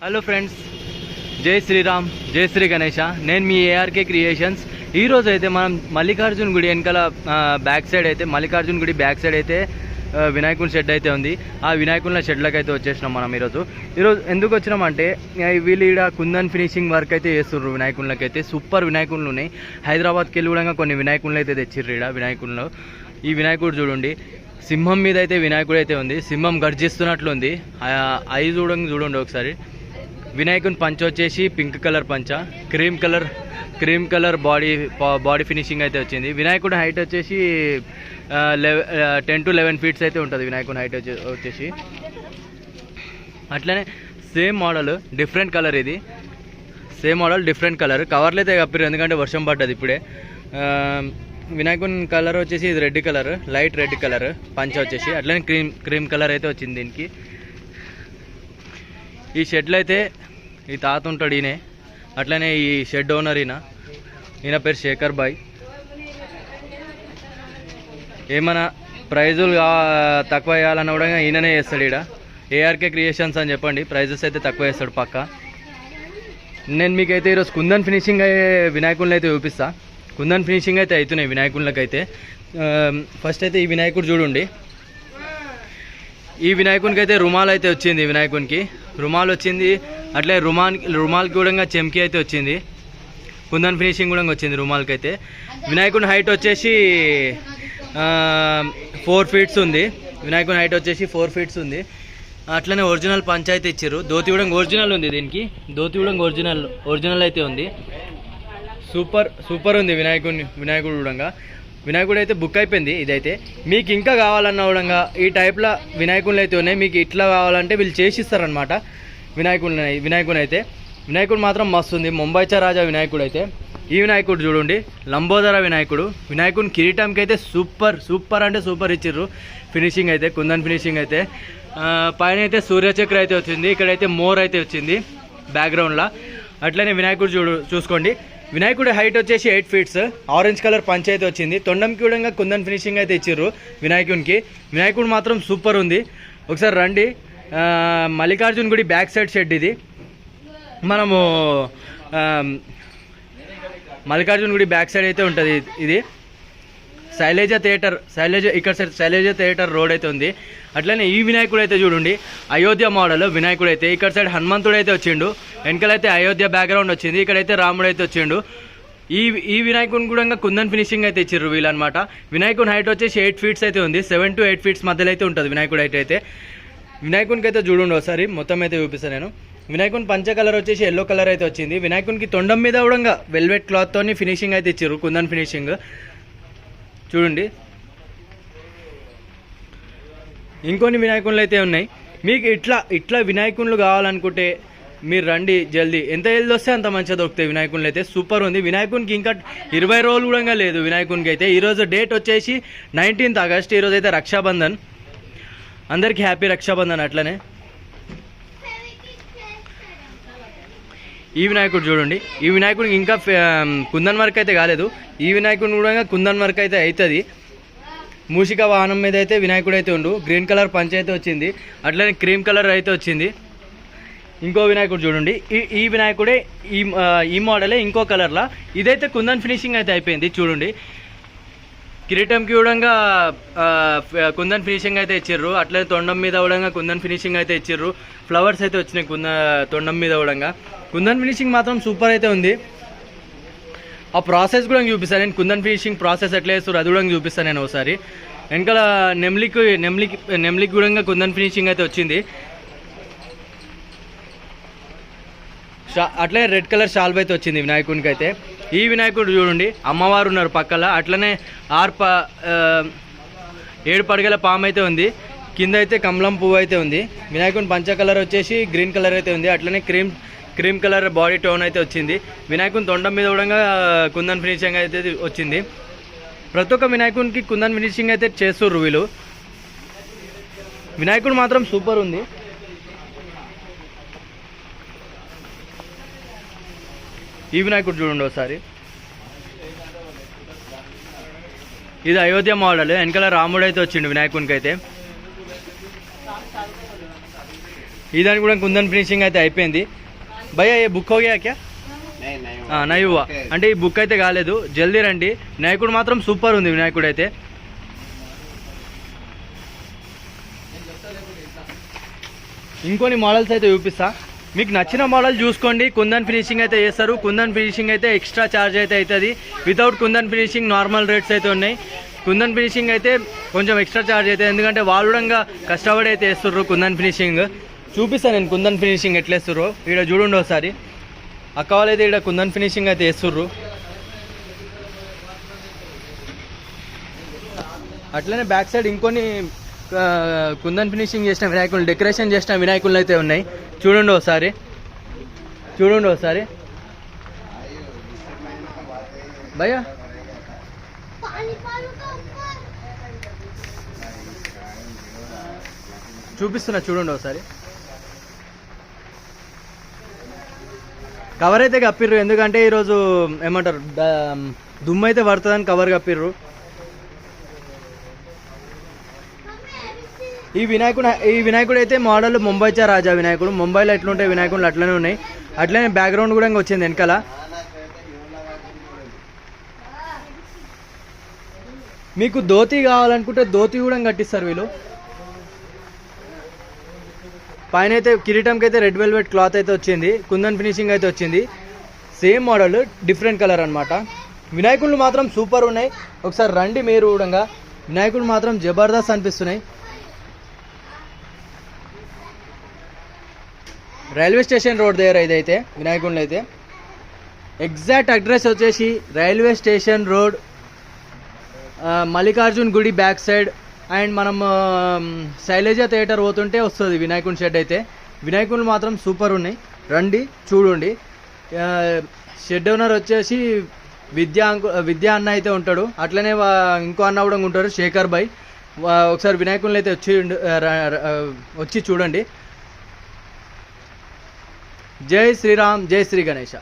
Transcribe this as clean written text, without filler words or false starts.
Hello friends, జై శ్రీరామ్, జై శ్రీ గణేష. నేను మీ ఏఆర్కే క్రియేషన్స్. ఈరోజు అయితే మనం మల్లికార్జున గుడి వెనకాల బ్యాక్ సైడ్ అయితే మల్లికార్జున గుడి బ్యాక్ సైడ్ అయితే వినాయకుని షెడ్ అయితే ఉంది. ఆ వినాయకుల షెడ్లకు అయితే వచ్చేసినాం మనం ఈరోజు ఎందుకు వచ్చినామంటే వీళ్ళు ఇక్కడ కుందన్ ఫినిషింగ్ వర్క్ అయితే చేస్తున్నారు. వినాయకులకి అయితే సూపర్ వినాయకులు ఉన్నాయి. హైదరాబాద్కి వెళ్ళి కూడా కొన్ని వినాయకులు అయితే తెచ్చిర్రు ఇక్కడ వినాయకుల్లో. ఈ వినాయకుడు చూడండి, సింహం మీద అయితే వినాయకుడు అయితే ఉంది. సింహం గర్జిస్తున్నట్లు ఉంది. ఐదు చూడండి ఒకసారి. వినాయకుని పంచ వచ్చేసి పింక్ కలర్ పంచ, క్రీమ్ కలర్ బాడీ ఫినిషింగ్ అయితే వచ్చింది. వినాయకుడి హైట్ వచ్చేసి 10 to 11 feet అయితే ఉంటుంది వినాయకుని హైట్ వచ్చేసి. అట్లనే సేమ్ మోడల్ డిఫరెంట్ కలర్, ఇది సేమ్ మోడల్ డిఫరెంట్ కలర్. కవర్లు అయితే కప్పిరు ఎందుకంటే వర్షం పడ్డది ఇప్పుడే. వినాయకుని కలర్ వచ్చేసి ఇది red colour, light red colour పంచ వచ్చేసి. అట్లనే క్రీమ్ కలర్ అయితే వచ్చింది దీనికి. ఈ షెడ్లో అయితే ఈ తాత ఉంటాడు, ఈయనే. అట్లనే ఈ షెడ్ ఓనర్ ఈయన పేరు శేఖర్ బాయ్. ఏమైనా ప్రైజులు తక్కువ వేయాలన్నా కూడా ఈయననే చేస్తాడు. ఇక్కడ ఏఆర్కే క్రియేషన్స్ అని చెప్పండి, ప్రైజెస్ అయితే తక్కువ వేస్తాడు పక్క. నేను మీకైతే ఈరోజు కుందన్ ఫినిషింగ్ అయ్యే వినాయకులను అయితే చూపిస్తా. కుందన్ ఫినిషింగ్ అయితే అవుతున్నాయి వినాయకులకైతే. ఫస్ట్ అయితే ఈ వినాయకుడు చూడండి. ఈ వినాయకునికి అయితే రుమాల్ అయితే వచ్చింది. వినాయకునికి రుమాల్ వచ్చింది. అట్లే రుమాల్కి కూడా చెంకి అయితే వచ్చింది. కుందన్ ఫినిషింగ్ కూడా వచ్చింది రుమాల్కి అయితే. వినాయకుని హైట్ వచ్చేసి 4 feet ఉంది. వినాయకుని హైట్ వచ్చేసి 4 feet ఉంది. అట్లనే ఒరిజినల్ పంచాయతీ ఇచ్చారు. ధోతి కూడా ఒరిజినల్ ఉంది. దీనికి ధోతి కూడా ఒరిజినల్ అయితే ఉంది. సూపర్ ఉంది వినాయకుడు కూడా. వినాయకుడు అయితే బుక్ అయిపోయింది. ఇదైతే మీకు ఇంకా కావాలన్నా కూడా ఈ టైప్లో వినాయకులు అయితే ఉన్నాయి. మీకు ఇట్లా కావాలంటే వీళ్ళు చేసిస్తారనమాట వినాయకుని అయితే. వినాయకుడు మాత్రం మస్తు ఉంది. ముంబైచా రాజా వినాయకుడు అయితే. ఈ వినాయకుడు చూడండి, లంబోదర వినాయకుని కిరీటంకి అయితే సూపర్ అంటే సూపర్ ఇచ్చిర్రు ఫినిషింగ్ అయితే. కుందన్ ఫినిషింగ్ అయితే. పైన అయితే సూర్యచక్ర అయితే వచ్చింది. ఇక్కడైతే మోర్ అయితే వచ్చింది బ్యాక్గ్రౌండ్లో. అట్లనే వినాయకుడు చూసుకోండి. వినాయకుడి హైట్ వచ్చేసి 8 feet. ఆరెంజ్ కలర్ పంచ్ అయితే వచ్చింది. తొండంకి కూడా కుందన్ ఫినిషింగ్ అయితే ఇచ్చిర్రు వినాయకునికి. వినాయకుడు మాత్రం సూపర్ ఉంది. ఒకసారి రండి. మల్లికార్జున గుడి బ్యాక్ సైడ్ షెడ్ ఇది. మనము మల్లికార్జున గుడి బ్యాక్ సైడ్ అయితే ఉంటుంది ఇది. శైలజ థియేటర్ రోడ్ అయితే ఉంది. అట్లనే ఈ వినాయకుడు అయితే చూడండి, అయోధ్య మోడల్ వినాయకుడు అయితే. ఇక్కడ సైడ్ హనుమంతుడు అయితే వచ్చిండు. వెనకాలైతే అయోధ్య బ్యాక్గ్రౌండ్ వచ్చింది. ఇక్కడైతే రాముడు అయితే వచ్చిండు. ఈ వినాయకుని కూడా కుందన్ ఫినిషింగ్ అయితే ఇచ్చిర్రు వీళ్ళు అనమాట. వినాయకుని హైట్ వచ్చేసి 8 feet అయితే ఉంది. 7 to 8 feet మధ్యలో అయితే ఉంటుంది వినాయకుడు హైట్ అయితే. వినాయకునికి అయితే చూడండి ఒకసారి, మొత్తం అయితే చూపిస్తాను నేను. వినాయకుని పంచ కలర్ వచ్చేసి ఎల్లో కలర్ అయితే వచ్చింది. వినాయకునికి తొండం మీద కూడా వెల్వెట్ క్లాత్తోని ఫినిషింగ్ అయితే ఇచ్చిర్రు, కుందన్ ఫినిషింగ్ చూడండి. ఇంకొన్ని వినాయకులు అయితే ఉన్నాయి. మీకు ఇట్లా వినాయకులు కావాలనుకుంటే మీరు రండి జల్దీ. ఎంత జల్దీ వస్తే అంత మంచిగా దొరుకుతాయి వినాయకులు అయితే. సూపర్ ఉంది. వినాయకునికి ఇంకా 20 రోజులు కూడా లేదు వినాయకునికి అయితే. ఈరోజు డేట్ వచ్చేసి 19th August. ఈరోజు అయితే రక్షాబంధన్. అందరికీ హ్యాపీ రక్షాబంధన్. అట్లనే ఈ వినాయకుడు చూడండి. ఈ వినాయకుడికి ఇంకా కుందన్ వర్క్ అయితే కాలేదు. ఈ వినాయకుడిని కూడా కుందన్ వర్క్ అయితే అవుతుంది. మూషిక వాహనం మీద అయితే వినాయకుడు అయితే ఉండు. గ్రీన్ కలర్ పంచ అయితే వచ్చింది. అట్లనే క్రీమ్ కలర్ అయితే వచ్చింది. ఇంకో వినాయకుడు చూడండి. ఈ వినాయకుడే ఈ మోడలే ఇంకో కలర్లా. ఇదైతే కుందన్ ఫినిషింగ్ అయితే అయిపోయింది చూడండి. కిరీటంకి కూడా కుందన్ ఫినిషింగ్ అయితే ఇచ్చిర్రు. అట్లనే తొండం మీద కూడా కుందన్ ఫినిషింగ్ అయితే ఇచ్చిర్రు. ఫ్లవర్స్ అయితే వచ్చినాయి తొండం మీద కూడా. కుందన్ ఫినిషింగ్ మాత్రం సూపర్ అయితే ఉంది. ఆ ప్రాసెస్ కూడా చూపిస్తాను నేను. కుందన్ ఫినిషింగ్ ప్రాసెస్ ఎట్లా చేస్తారు అది కూడా చూపిస్తాను నేను ఒకసారి. వెనకాల నెమ్లికి కూడా కుందన్ ఫినిషింగ్ అయితే వచ్చింది. అట్లనే రెడ్ కలర్ షాల్వ్ అయితే వచ్చింది వినాయకునికి అయితే. ఈ వినాయకుడు చూడండి, అమ్మవారు ఉన్నారు పక్కల. అట్లనే 7 పడగల పాము అయితే ఉంది. కింద అయితే కమలం పువ్వు అయితే ఉంది. వినాయకుని పంచ కలర్ వచ్చేసి గ్రీన్ కలర్ అయితే ఉంది. అట్లనే క్రీమ్ కలర్ బాడీ టోన్ అయితే వచ్చింది. వినాయకుని తొండం మీద కూడా కుందన్ ఫినిషింగ్ అయితే వచ్చింది. ప్రతి ఒక్క వినాయకునికి కుందన్ ఫినిషింగ్ అయితే చేస్తుర్రు వీళ్ళు. వినాయకుడు మాత్రం సూపర్ ఉంది. ఈ వినాయకుడు చూడండి ఒకసారి. ఇది అయోధ్య మోడల్. వెనకాల రాముడు అయితే వచ్చిండు వినాయకునికి అయితే. ఈ దానికి కూడా కుందన్ ఫినిషింగ్ అయితే అయిపోయింది. భయ్యా ఏ బుక్ హో గయా క్యా? నై హువా అంటే ఈ బుక్ అయితే కాలేదు, జల్దీ రండి. వినాయకుడు మాత్రం సూపర్ ఉంది. వినాయకుడు అయితే ఇంకొన్ని మోడల్స్ అయితే చూపిస్తా. మీకు నచ్చిన మోడల్ చూసుకోండి. కుందన్ ఫినిషింగ్ అయితే చేస్తారు. కుందన్ ఫినిషింగ్ అయితే ఎక్స్ట్రా ఛార్జ్ అయితే అవుతుంది. Without kundan finishing normal rates అయితే ఉన్నాయి. కుందన్ ఫినిషింగ్ అయితే కొంచెం ఎక్స్ట్రా ఛార్జ్ అవుతుంది, ఎందుకంటే వాళ్ళు కూడా కష్టపడి అయితే వేస్తుర్రు కుందన్ ఫినిషింగ్. చూపిస్తాను నేను కుందన్ ఫినిషింగ్ ఎట్లా వేస్తుర్రు. ఇక్కడ చూడండి ఒకసారి. అక్క వాళ్ళు అయితే ఇక్కడ కుందన్ ఫినిషింగ్ అయితే వేస్తుర్రు. అట్లనే బ్యాక్ సైడ్ ఇంకొన్ని కుందన్ ఫినిషింగ్ చేసిన వినాయకులు, డెకరేషన్ చేసిన వినాయకులు అయితే ఉన్నాయి. చూడండి ఒకసారి, చూడండి ఒకసారి భయ్యా. చూపిస్తున్నా చూడండి ఒకసారి. కవర్ అయితే కప్పిర్రు, ఎందుకంటే ఈరోజు ఏమంటారు దుమ్ము అయితే పడుతుందని కవర్ కప్పిర్రు. ఈ వినాయకుడు అయితే మోడల్ ముంబైచా రాజా వినాయకుడు. ముంబైలో ఎట్లుంటాయి వినాయకుడు అట్లనే ఉన్నాయి. అట్లనే బ్యాక్గ్రౌండ్ కూడా వచ్చింది వెనకాల. మీకు ధోతి కావాలనుకుంటే ధోతి కూడా కట్టిస్తారు వీళ్ళు. పైన అయితే కిరీటంకి అయితే రెడ్ వెల్వెట్ క్లాత్ అయితే వచ్చింది. కుందన్ ఫినిషింగ్ అయితే వచ్చింది. సేమ్ మోడల్ డిఫరెంట్ కలర్ అనమాట. వినాయకుళ్ళు మాత్రం సూపర్ ఉన్నాయి. ఒకసారి రండి మీరు కూడా. వినాయకుడు మాత్రం జబర్దస్త్ అనిపిస్తున్నాయి. రైల్వే స్టేషన్ రోడ్ దగ్గర ఇదైతే వినాయకుళ్ళు అయితే. ఎగ్జాక్ట్ అడ్రస్ వచ్చేసి రైల్వే స్టేషన్ రోడ్, మల్లికార్జున్ గుడి బ్యాక్ సైడ్. అండ్ మనం శైలజ థియేటర్ పోతుంటే వస్తుంది వినాయకుని షెడ్ అయితే. వినాయకులు మాత్రం సూపర్ ఉన్నాయి, రండి చూడండి. షెడ్ ఓనర్ వచ్చేసి విద్యా అన్న అయితే ఉంటాడు. అట్లనే ఇంకో అన్న కూడా ఉంటారు, శేఖర్ భాయ్. ఒకసారి వినాయకులు అయితే వచ్చి చూడండి. జై శ్రీరామ్, జై శ్రీ గణేష.